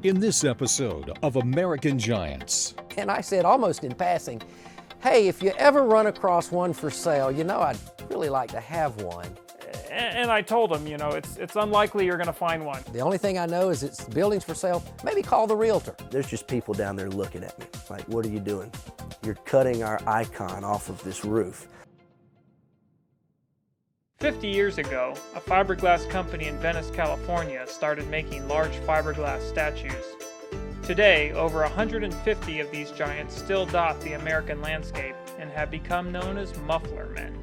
In this episode of American Giants. And I said almost in passing, hey, if you ever run across one for sale, you know, I'd really like to have one. And I told him, you know, it's unlikely you're going to find one. The only thing I know is it's buildings for sale. Maybe call the realtor. There's just people down there looking at me like, what are you doing? You're cutting our icon off of this roof. 50 years ago, a fiberglass company in Venice, California started making large fiberglass statues. Today, over 150 of these giants still dot the American landscape and have become known as Muffler Men.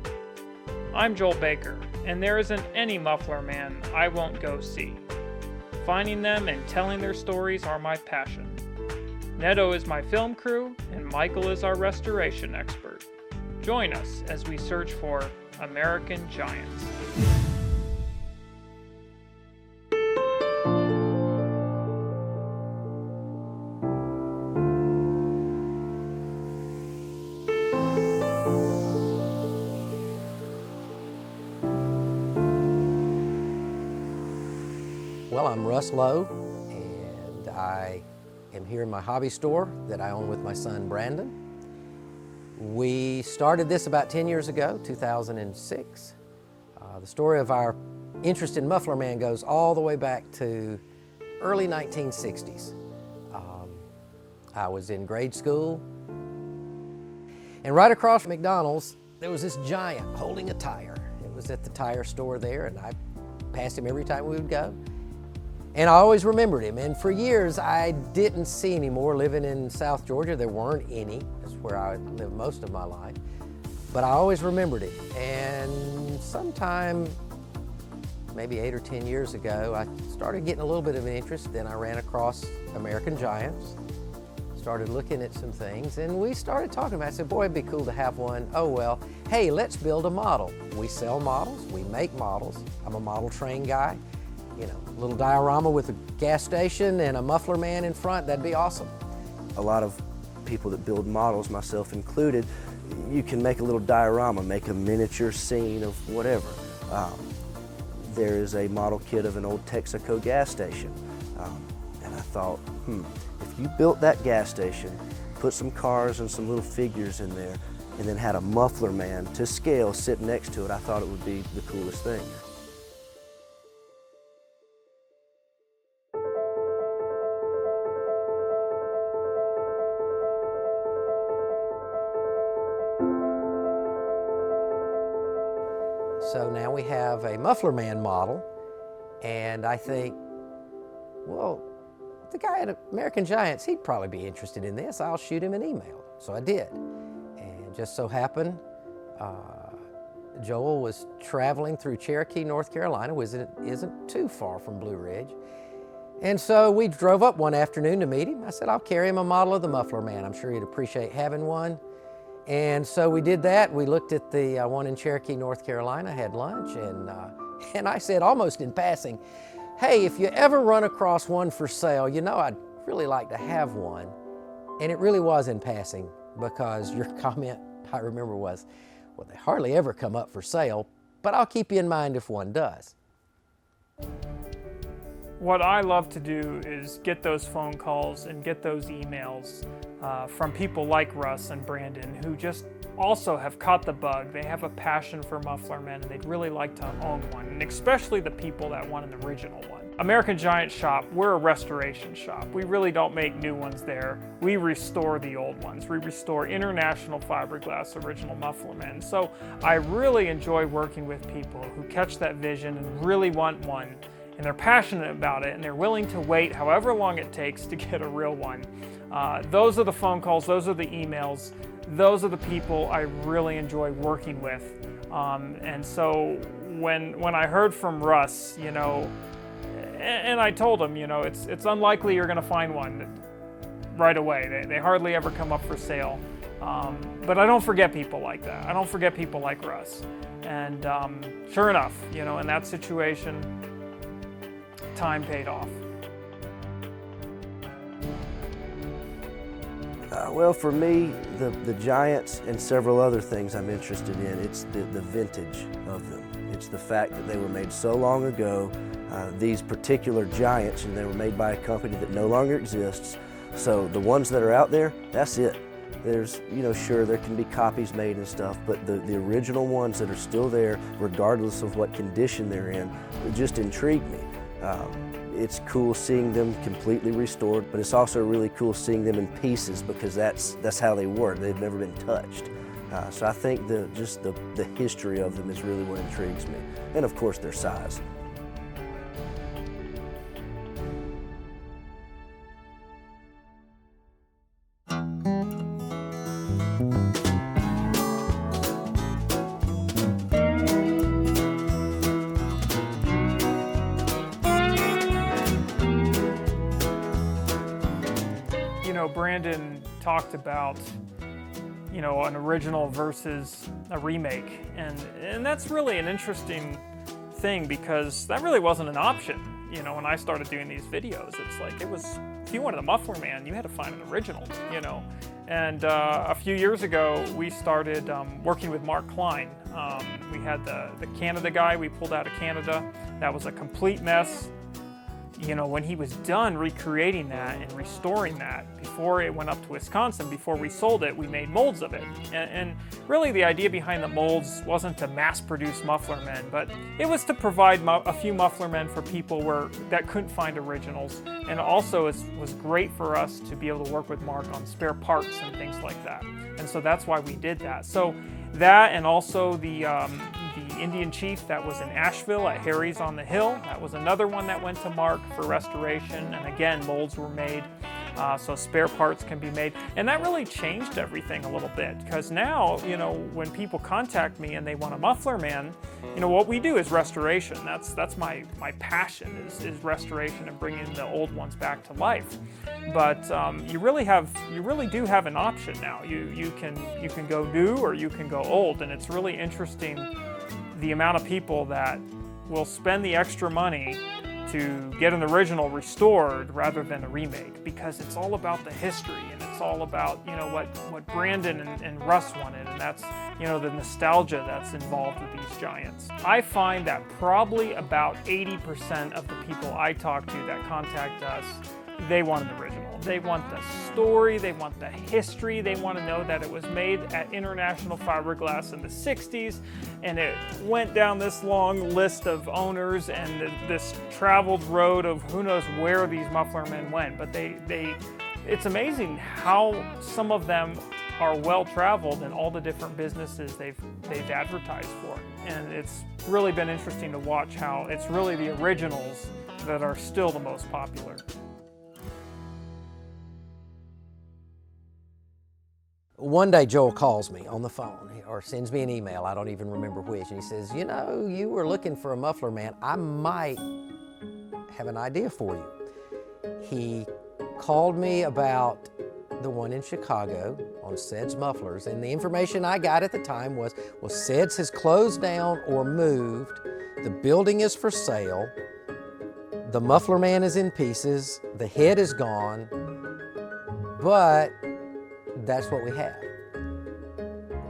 I'm Joel Baker, and there isn't any Muffler Man I won't go see. Finding them and telling their stories are my passion. Neto is my film crew, and Michael is our restoration expert. Join us as we search for American Giants. Well, I'm Russ Lowe, and I am here in my hobby store that I own with my son Brandon. We started this about 10 years ago, 2006. The story of our interest in Muffler Man goes all the way back to early 1960s. I was in grade school, and right across from McDonald's, there was this giant holding a tire. It was at the tire store there, and I passed him every time we would go. And I always remembered him, and for years I didn't see any more. Living in South Georgia, there weren't any. That's where I lived most of my life. But I always remembered him. And sometime, maybe 8 or 10 years ago, I started getting a little bit of an interest. Then I ran across American Giants, started looking at some things, and we started talking about it. I said, boy, it'd be cool to have one. Oh, well, hey, let's build a model. We sell models, we make models. I'm a model train guy. You know, a little diorama with a gas station and a Muffler Man in front, that'd be awesome. A lot of people that build models, myself included, you can make a little diorama, make a miniature scene of whatever. There is a model kit of an old Texaco gas station. And I thought, if you built that gas station, put some cars and some little figures in there, and then had a Muffler Man to scale sit next to it, I thought it would be the coolest thing. So now we have a Muffler Man model, and I think, well, the guy at American Giants, he'd probably be interested in this. I'll shoot him an email. So I did. And just so happened, Joel was traveling through Cherokee, North Carolina, which isn't too far from Blue Ridge. And so we drove up one afternoon to meet him. I said, I'll carry him a model of the Muffler Man. I'm sure he'd appreciate having one. And so we did that. We looked at the one in Cherokee, North Carolina, had lunch, and I said almost in passing, hey, if you ever run across one for sale, you know, I'd really like to have one. And it really was in passing, because your comment, I remember, was, well, they hardly ever come up for sale, but I'll keep you in mind if one does. What I love to do is get those phone calls and get those emails from people like Russ and Brandon, who just also have caught the bug. They have a passion for Muffler Men, and they'd really like to own one, and especially the people that want an original one. American Giant Shop, we're a restoration shop. We really don't make new ones there. We restore the old ones. We restore international fiberglass original Muffler Men. So I really enjoy working with people who catch that vision and really want one, and they're passionate about it, and they're willing to wait however long it takes to get a real one. Those are the phone calls, those are the emails, those are the people I really enjoy working with. And so when I heard from Russ, you know, and I told him, you know, it's unlikely you're going to find one right away. They hardly ever come up for sale. But I don't forget people like that. I don't forget people like Russ. And sure enough, you know, in that situation, time paid off. Well, for me, the Giants and several other things I'm interested in, it's the vintage of them. It's the fact that they were made so long ago. These particular giants, and they were made by a company that no longer exists. So the ones that are out there, that's it. There's, sure, there can be copies made and stuff, but the original ones that are still there, regardless of what condition they're in, it just intrigue me. It's cool seeing them completely restored, but it's also really cool seeing them in pieces because that's how they were. They've never been touched. So I think the history of them is really what intrigues me, and of course their size. Brandon talked about, an original versus a remake, and that's really an interesting thing because that really wasn't an option. When I started doing these videos, it's like if you wanted a Muffler Man, you had to find an original, And a few years ago, we started working with Mark Klein. We had the Canada guy we pulled out of Canada. That was a complete mess. When he was done recreating that and restoring that, before it went up to Wisconsin, before we sold it, we made molds of it. And really the idea behind the molds wasn't to mass produce Muffler Men, but it was to provide a few Muffler Men for people that couldn't find originals. And also it was great for us to be able to work with Mark on spare parts and things like that. And so that's why we did that. So that, and also the Indian Chief that was in Asheville at Harry's on the Hill, that was another one that went to Mark for restoration, and again molds were made, so spare parts can be made. And that really changed everything a little bit, because now when people contact me and they want a Muffler Man, what we do is restoration. That's my passion is restoration and bringing the old ones back to life. But you really do have an option now. You can go new or you can go old, and it's really interesting the amount of people that will spend the extra money to get an original restored rather than a remake, because it's all about the history and it's all about what Brandon and Russ wanted, and that's the nostalgia that's involved with these giants. I find that probably about 80% of the people I talk to that contact us, they want an original. They want the story, they want the history, they want to know that it was made at International Fiberglass in the 60s, and it went down this long list of owners and this traveled road of who knows where these Muffler Men went. But it's amazing how some of them are well traveled in all the different businesses they've advertised for. And it's really been interesting to watch how it's really the originals that are still the most popular. One day Joel calls me on the phone or sends me an email, I don't even remember which, and he says, you were looking for a Muffler Man. I might have an idea for you. He called me about the one in Chicago on Sed's Mufflers, and the information I got at the time was, well, Sed's has closed down or moved, the building is for sale, the Muffler Man is in pieces, the head is gone, but that's what we have.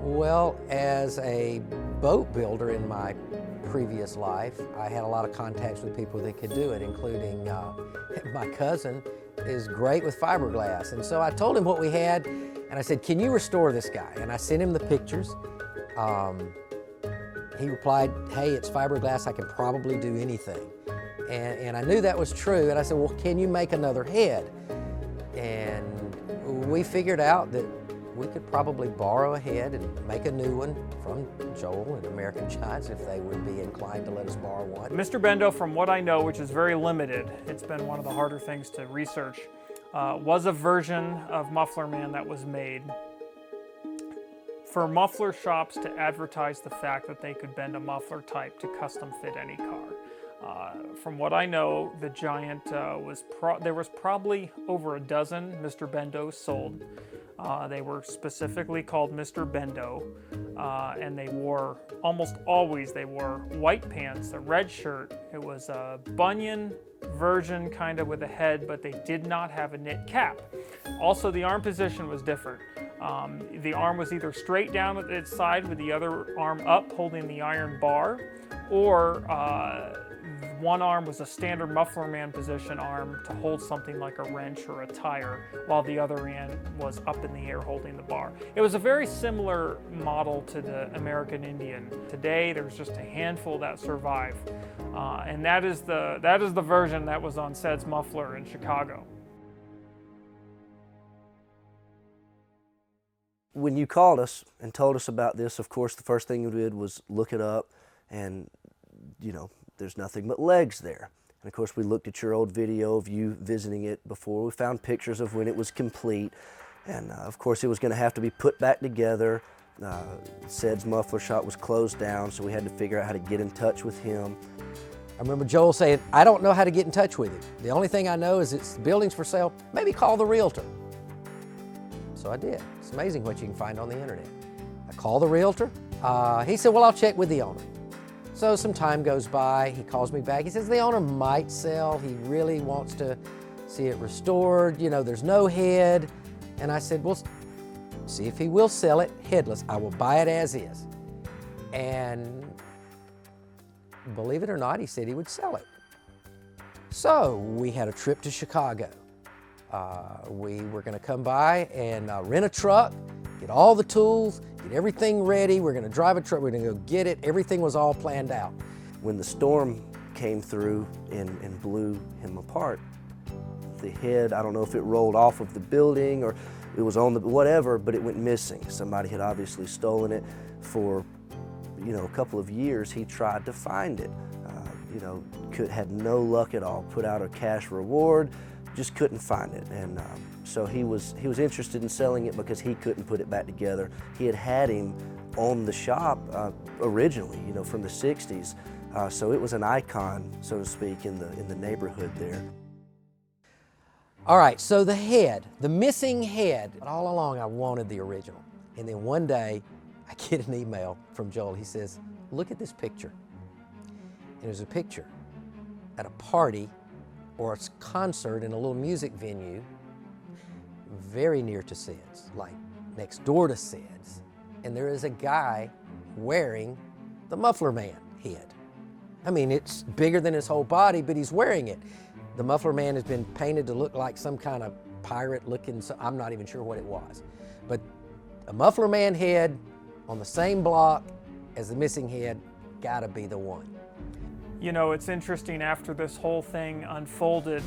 Well, as a boat builder in my previous life, I had a lot of contacts with people that could do it, including my cousin is great with fiberglass. And so I told him what we had, and I said, can you restore this guy? And I sent him the pictures. He replied, hey, it's fiberglass, I can probably do anything. And I knew that was true, and I said, well, can you make another head? And we figured out that we could probably borrow a head and make a new one from Joel and American Giants if they would be inclined to let us borrow one. Mr. Bendo, from what I know, which is very limited, it's been one of the harder things to research, was a version of Muffler Man that was made for muffler shops to advertise the fact that they could bend a muffler type to custom fit any car. From what I know, the Giant there was probably over a dozen Mr. Bendos sold. They were specifically called Mr. Bendo, and they wore, almost always they wore white pants, a red shirt. It was a bunion version kind of with a head, but they did not have a knit cap. Also, the arm position was different. The arm was either straight down at its side with the other arm up holding the iron bar, or one arm was a standard Muffler Man position arm to hold something like a wrench or a tire, while the other end was up in the air holding the bar. It was a very similar model to the American Indian. Today, there's just a handful that survive, and that is the version that was on Ced's Muffler in Chicago. When you called us and told us about this, of course, the first thing we did was look it up, and you know, there's nothing but legs there. And of course, we looked at your old video of you visiting it before. We found pictures of when it was complete, and of course, it was going to have to be put back together. Ced's Muffler Shop was closed down, so we had to figure out how to get in touch with him. I remember Joel saying, I don't know how to get in touch with him. The only thing I know is the building's for sale. Maybe call the realtor. So I did. It's amazing what you can find on the internet. I called the realtor. He said, well, I'll check with the owner. So some time goes by. He calls me back. He says the owner might sell. He really wants to see it restored. You know, there's no head. And I said, well, see if he will sell it headless. I will buy it as is. And believe it or not, he said he would sell it. So we had a trip to Chicago. We were going to come by and rent a truck, get all the tools, get everything ready. We're going to drive a truck. We're going to go get it. Everything was all planned out. When the storm came through and blew him apart, the head, I don't know if it rolled off of the building or it was on the whatever, but it went missing. Somebody had obviously stolen it. For, you know, a couple of years. He tried to find it. You know, had no luck at all. Put out a cash reward, just couldn't find it. And so he was interested in selling it because he couldn't put it back together. He had him on the shop originally, you know, from the 60s. So it was an icon, so to speak, in the neighborhood there. All right, so the head, the missing head. All along I wanted the original. And then one day I get an email from Joel. He says, look at this picture. And there's a picture at a party or a concert in a little music venue very near to Ced's, like next door to Ced's. And there is a guy wearing the Muffler Man head. I mean, it's bigger than his whole body, but he's wearing it. The Muffler Man has been painted to look like some kind of pirate looking, I'm not even sure what it was. But a Muffler Man head on the same block as the missing head, gotta be the one. You know, it's interesting, after this whole thing unfolded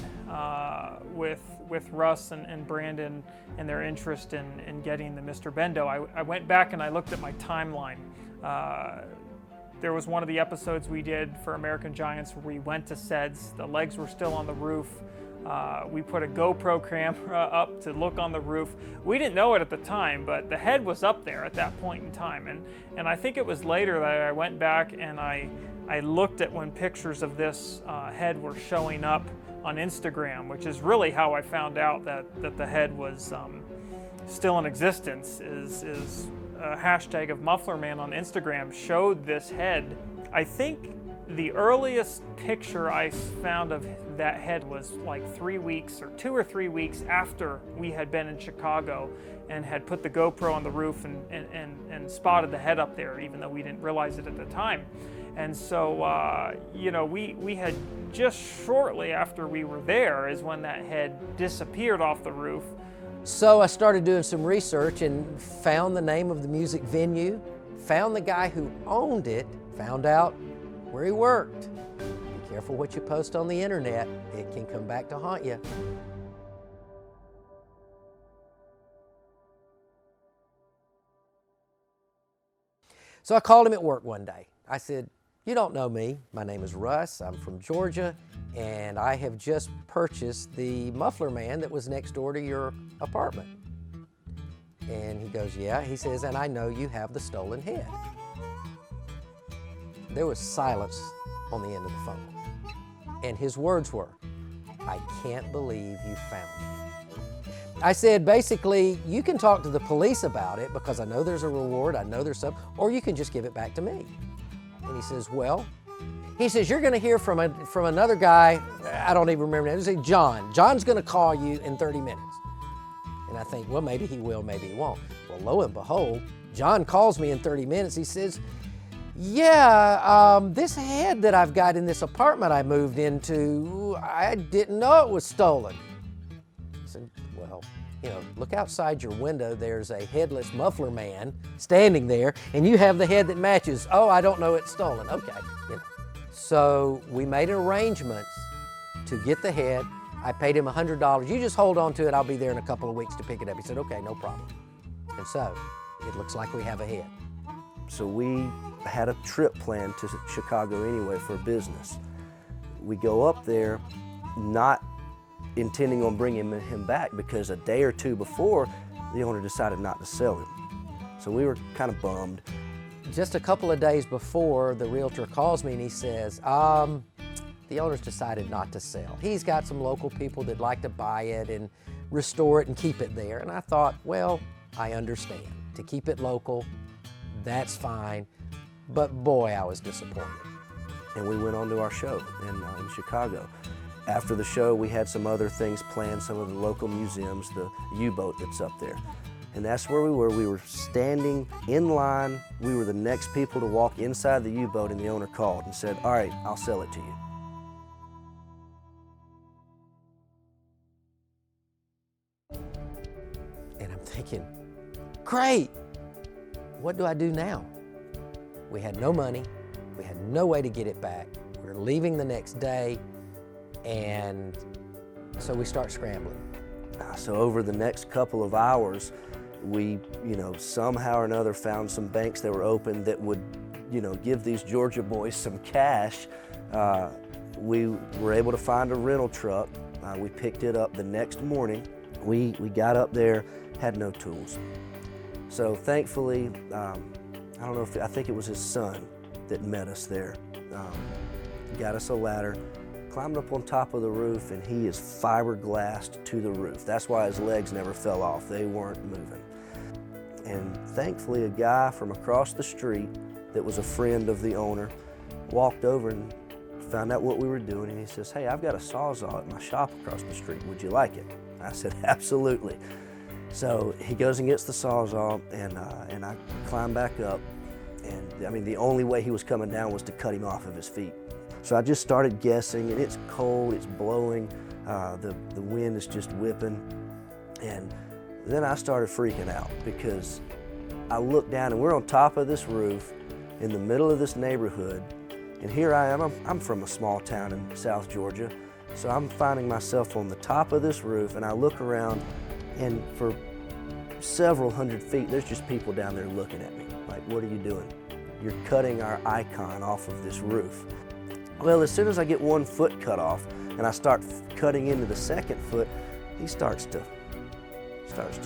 with Russ and Brandon and their interest in getting the Mr. Bendo, I went back and I looked at my timeline. There was one of the episodes we did for American Giants where we went to Ced's. The legs were still on the roof. We put a GoPro camera up to look on the roof. We didn't know it at the time, but the head was up there at that point in time. And I think it was later that I went back and I looked at when pictures of this head were showing up on Instagram, which is really how I found out that the head was still in existence. Is a hashtag of Muffler Man on Instagram showed this head. I think the earliest picture I found of that head was like 3 weeks or 2 or 3 weeks after we had been in Chicago and had put the GoPro on the roof and spotted the head up there, even though we didn't realize it at the time. And so, you know, we had just shortly after we were there is when that head disappeared off the roof. So I started doing some research and found the name of the music venue, found the guy who owned it, found out where he worked. Be careful what you post on the internet. It can come back to haunt you. So I called him at work one day. I said, you don't know me. My name is Russ. I'm from Georgia, and I have just purchased the Muffler Man that was next door to your apartment. And he goes, yeah. He says, and I know you have the stolen head. There was silence on the end of the phone. And his words were, I can't believe you found it. I said, basically, you can talk to the police about it because I know there's a reward, I know there's some, or you can just give it back to me. And he says, well, he says, you're going to hear from another guy, I don't even remember his name. He said, John. John's going to call you in 30 minutes. And I think, well, maybe he will, maybe he won't. Well, lo and behold, John calls me in 30 minutes. He says, Yeah, this head that I've got in this apartment I moved into, I didn't know it was stolen. I said, well, you know, look outside your window, there's a headless muffler man standing there, and you have the head that matches. Oh, I don't know it's stolen. Okay, you know. So we made arrangements to get the head. I paid him $100. You just hold on to it, I'll be there in a couple of weeks to pick it up. He said, okay, no problem. And so, it looks like we have a head. So we had a trip planned to Chicago anyway for business. We go up there not intending on bringing him back because a day or two before, the owner decided not to sell him. So we were kind of bummed. Just a couple of days before, the realtor calls me and he says, the owner's decided not to sell. He's got some local people that'd like to buy it and restore it and keep it there. And I thought, well, I understand. To keep it local, that's fine. But boy, I was disappointed. And we went on to our show in Chicago. After the show, we had some other things planned, some of the local museums, the U-boat that's up there. And that's where we were. We were standing in line. We were the next people to walk inside the U-boat, and the owner called and said, all right, I'll sell it to you. And I'm thinking, great, what do I do now? We had no money. We had no way to get it back. We were leaving the next day, and so we start scrambling. So over the next couple of hours, we, somehow or another found some banks that were open that would, give these Georgia boys some cash. We were able to find a rental truck. We picked it up the next morning. We got up there, had no tools. So thankfully, I think it was his son that met us there. Got us a ladder, climbed up on top of the roof, and he is fiberglassed to the roof. That's why his legs never fell off. They weren't moving. And thankfully, a guy from across the street that was a friend of the owner walked over and found out what we were doing, and he says, hey, I've got a Sawzall at my shop across the street. Would you like it? I said, absolutely. So he goes and gets the Sawzall, and I climb back up. And the only way he was coming down was to cut him off of his feet. So I just started guessing, and it's cold, it's blowing, the wind is just whipping. And then I started freaking out because I looked down and we're on top of this roof in the middle of this neighborhood. And here I am, I'm from a small town in South Georgia. So I'm finding myself on the top of this roof, and I look around, and for several hundred feet, there's just people down there looking at me. Like, what are you doing? You're cutting our icon off of this roof. Well, as soon as I get one foot cut off and I start cutting into the second foot, he starts to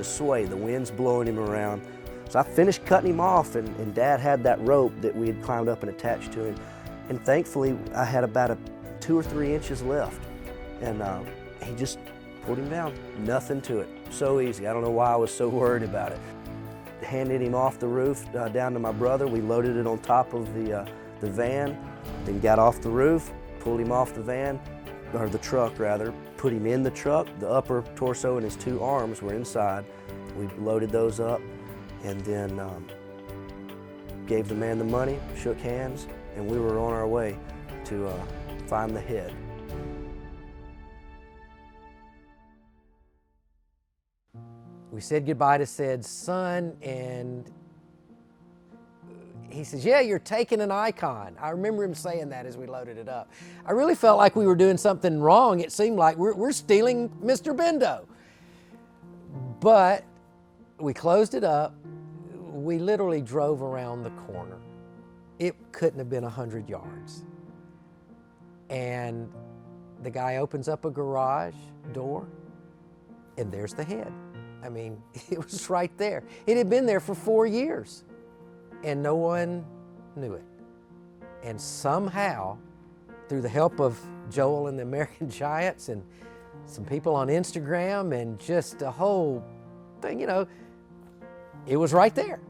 sway. The wind's blowing him around. So I finished cutting him off, and Dad had that rope that we had climbed up and attached to him. And thankfully, I had about 2 or 3 inches left. And he just pulled him down. Nothing to it. So easy. I don't know why I was so worried about it. Handed him off the roof down to my brother. We loaded it on top of the van, then got off the roof, pulled him off the van, or the truck rather, put him in the truck. The upper torso and his 2 arms were inside. We loaded those up, and then gave the man the money, shook hands, and we were on our way to find the head. We said goodbye to Said's son, and he says, yeah, you're taking an icon. I remember him saying that as we loaded it up. I really felt like we were doing something wrong. It seemed like we're stealing Mr. Bendo. But we closed it up. We literally drove around the corner. It couldn't have been 100 yards. And the guy opens up a garage door, and there's the head. It was right there. It had been there for 4 years, and no one knew it. And somehow, through the help of Joel and the American Giants and some people on Instagram and just a whole thing, it was right there.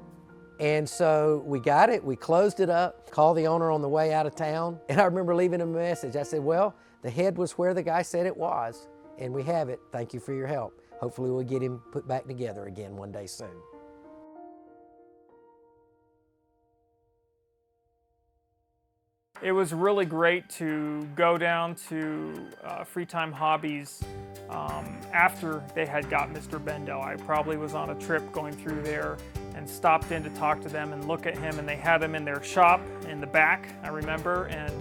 And so we got it, we closed it up, called the owner on the way out of town, and I remember leaving him a message. I said, well, the head was where the guy said it was, and we have it. Thank you for your help. Hopefully we'll get him put back together again one day soon. it was really great to go down to Free Time Hobbies after they had got Mr. Bendo. I probably was on a trip going through there and stopped in to talk to them and look at him, and they had him in their shop in the back, I remember, and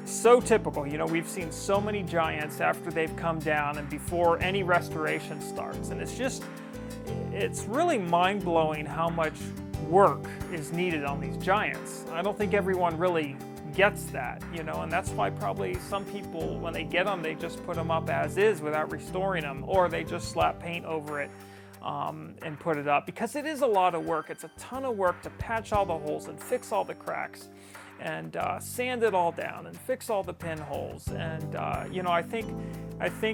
so typical. You know, we've seen so many giants after they've come down and before any restoration starts, and it's really mind-blowing how much work is needed on these giants. I don't think everyone really gets that, you know, and that's why probably some people, when they get them, they just put them up as is without restoring them, or they just slap paint over it and put it up, because it is a lot of work. It's a ton of work to patch all the holes and fix all the cracks and sand it all down and fix all the pinholes. And you know, I think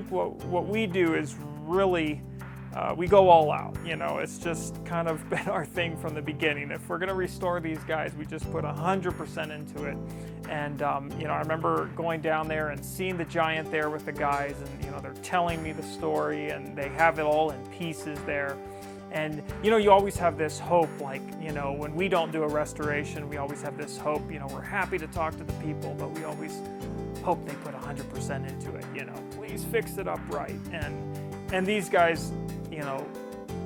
what we do is really we go all out. You know, it's just kind of been our thing from the beginning. If we're going to restore these guys, we just put 100% into it. And you know, I remember going down there and seeing the giant there with the guys, and you know, they're telling me the story, and they have it all in pieces there. And you know, you always have this hope, like, you know, when we don't do a restoration, we always have this hope. You know, we're happy to talk to the people, but we always hope they put 100% into it. You know, please fix it up right. And these guys, you know,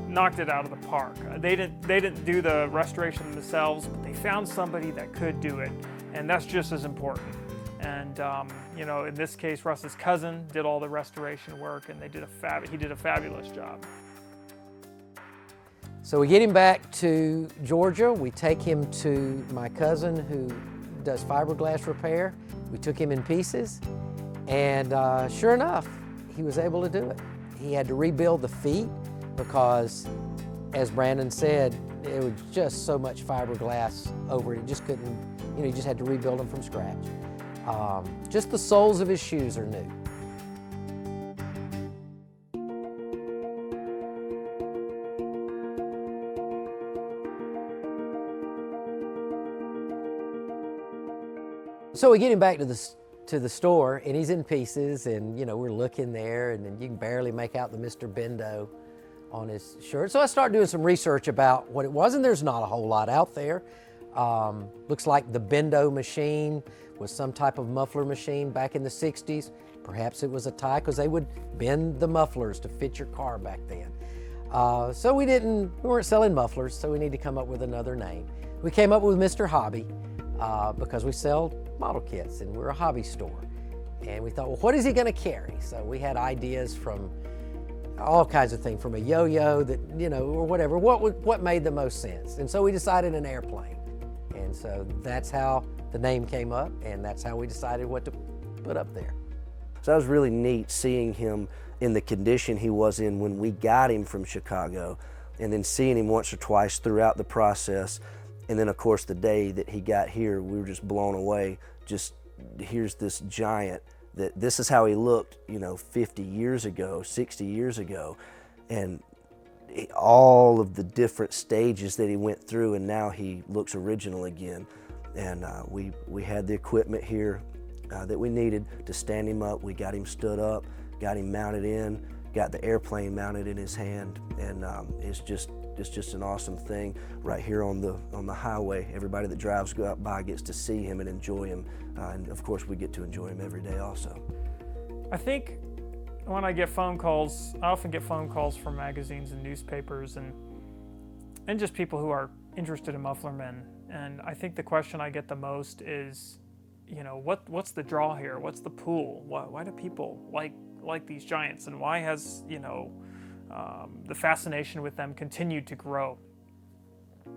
knocked it out of the park. They didn't do the restoration themselves, but they found somebody that could do it, and that's just as important. And you know, in this case, Russ's cousin did all the restoration work, and he did a fabulous job. So we get him back to Georgia. We take him to my cousin who does fiberglass repair. We took him in pieces, and sure enough, he was able to do it. He had to rebuild the feet because, as Brandon said, it was just so much fiberglass over it. He just couldn't, you know, he just had to rebuild them from scratch. Just the soles of his shoes are new. So we get him back to the store, and he's in pieces, and you know, we're looking there, and then you can barely make out the Mr. Bendo on his shirt. So I start doing some research about what it was, and there's not a whole lot out there. Looks like the Bendo machine was some type of muffler machine back in the 60s. Perhaps it was a tie, because they would bend the mufflers to fit your car back then. So we weren't selling mufflers, so we need to come up with another name. We came up with Mr. Hobby because we sell model kits and we're a hobby store. And we thought, well, what is he going to carry? So we had ideas from all kinds of things, from a yo-yo that, you know, or whatever. What made the most sense? And so we decided an airplane. And so that's how the name came up, and that's how we decided what to put up there. So that was really neat, seeing him in the condition he was in when we got him from Chicago, and then seeing him once or twice throughout the process. And then of course the day that he got here, we were just blown away. Just, here's this giant that this is how he looked, you know, 50 years ago, 60 years ago. And all of the different stages that he went through, and now he looks original again. And we had the equipment here that we needed to stand him up. We got him stood up, got him mounted in, got the airplane mounted in his hand, and it's just an awesome thing right here on the highway. Everybody that drives by gets to see him and enjoy him, and of course we get to enjoy him every day also. I think when I get phone calls, I often get phone calls from magazines and newspapers and just people who are interested in muffler men. And I think the question I get the most is, you know, what's the draw here? What's the pull? Why do people like these giants, and why has, you know, the fascination with them continued to grow?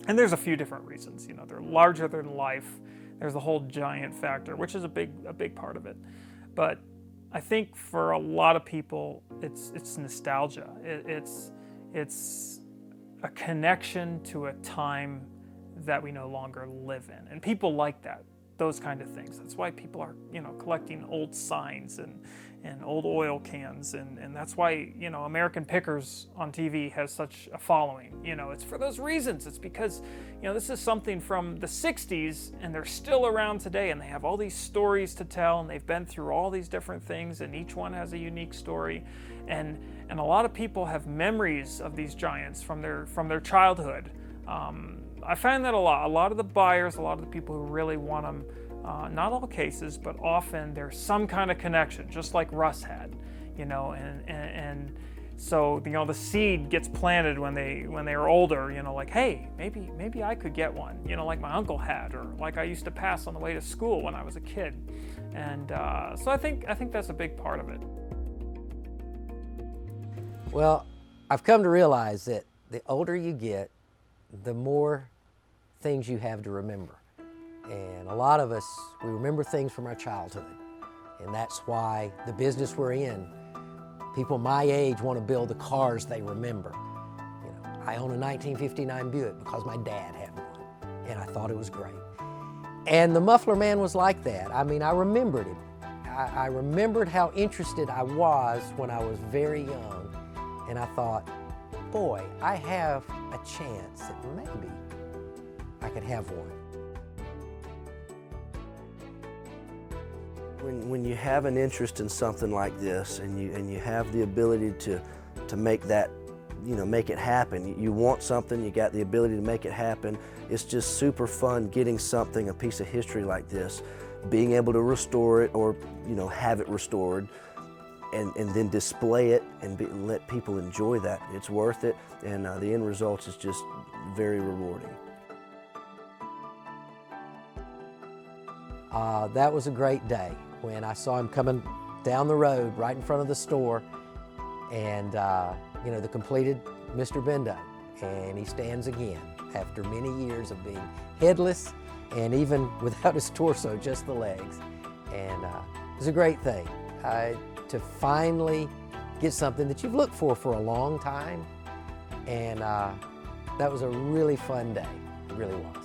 And there's a few different reasons. You know, they're larger than life. There's the whole giant factor, which is a big part of it. But I think for a lot of people, it's nostalgia. It's a connection to a time that we no longer live in, and people like that, those kind of things. That's why people are, you know, collecting old signs and old oil cans, and that's why, you know, American Pickers on TV has such a following. You know, it's for those reasons. It's because, you know, this is something from the 60s, and they're still around today, and they have all these stories to tell, and they've been through all these different things, and each one has a unique story, and a lot of people have memories of these giants from their childhood. I find that a lot of the buyers, a lot of the people who really want them, Not all cases, but often there's some kind of connection, just like Russ had, you know, and so, you know, the seed gets planted when they are older, you know, like, hey, maybe I could get one, you know, like my uncle had, or like I used to pass on the way to school when I was a kid. And so I think that's a big part of it. Well, I've come to realize that the older you get, the more things you have to remember. And a lot of us, we remember things from our childhood. And that's why the business we're in, people my age want to build the cars they remember. You know, I own a 1959 Buick because my dad had one, and I thought it was great. And the Muffler Man was like that. I mean, I remembered him. I remembered how interested I was when I was very young, and I thought, boy, I have a chance that maybe I could have one. When you have an interest in something like this, and you have the ability to make that, you know, make it happen. You want something, you got the ability to make it happen. It's just super fun getting something, a piece of history like this, being able to restore it, or, you know, have it restored, and then display it and let people enjoy that. It's worth it, and the end result is just very rewarding. That was a great day when I saw him coming down the road right in front of the store, and you know, the completed Mr. Bendo, and he stands again after many years of being headless and even without his torso, just the legs. And it was a great thing to finally get something that you've looked for a long time, and that was a really fun day. It really was.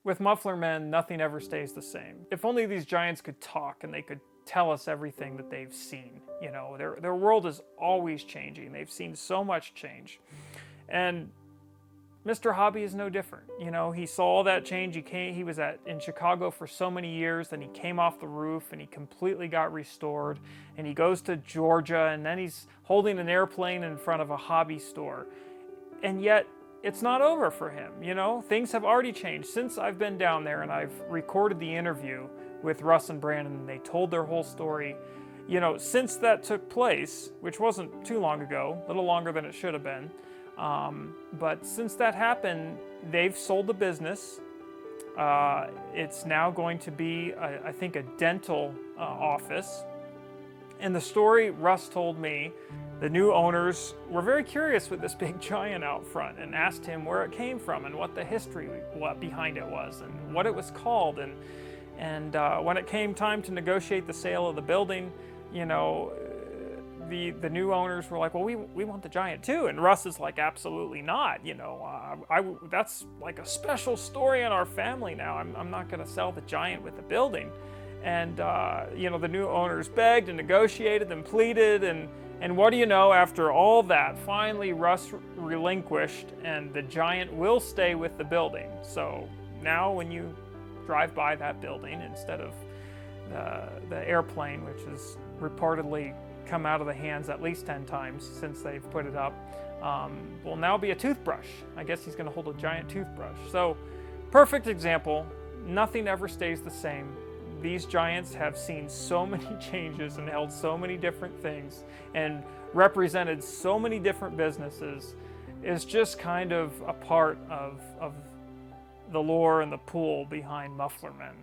With Muffler Men, nothing ever stays the same. If only these giants could talk and they could tell us everything that they've seen. You know, their world is always changing. They've seen so much change. And Mr. Hobby is no different. You know, he saw all that change. He was in Chicago for so many years, then he came off the roof and he completely got restored. And he goes to Georgia, and then he's holding an airplane in front of a hobby store. And yet, it's not over for him, you know? Things have already changed since I've been down there and I've recorded the interview with Russ and Brandon, and they told their whole story. You know, since that took place, which wasn't too long ago, a little longer than it should have been, but since that happened, they've sold the business. It's now going to be, I think, a dental office. And the story Russ told me, the new owners were very curious with this big giant out front and asked him where it came from and what the history behind it was and what it was called. And when it came time to negotiate the sale of the building, you know, the new owners were like, well, we want the giant too. And Russ is like, absolutely not. You know, that's like a special story in our family now. I'm not going to sell the giant with the building. And, you know, the new owners begged and negotiated and pleaded, and what do you know, after all that, finally Russ relinquished, and the giant will stay with the building. So now when you drive by that building, instead of the airplane, which has reportedly come out of the hands at least 10 times since they've put it up, will now be a toothbrush. I guess he's going to hold a giant toothbrush. So, perfect example. Nothing ever stays the same. These giants have seen so many changes and held so many different things and represented so many different businesses. It's just kind of a part of the lore and the pool behind Muffler Men.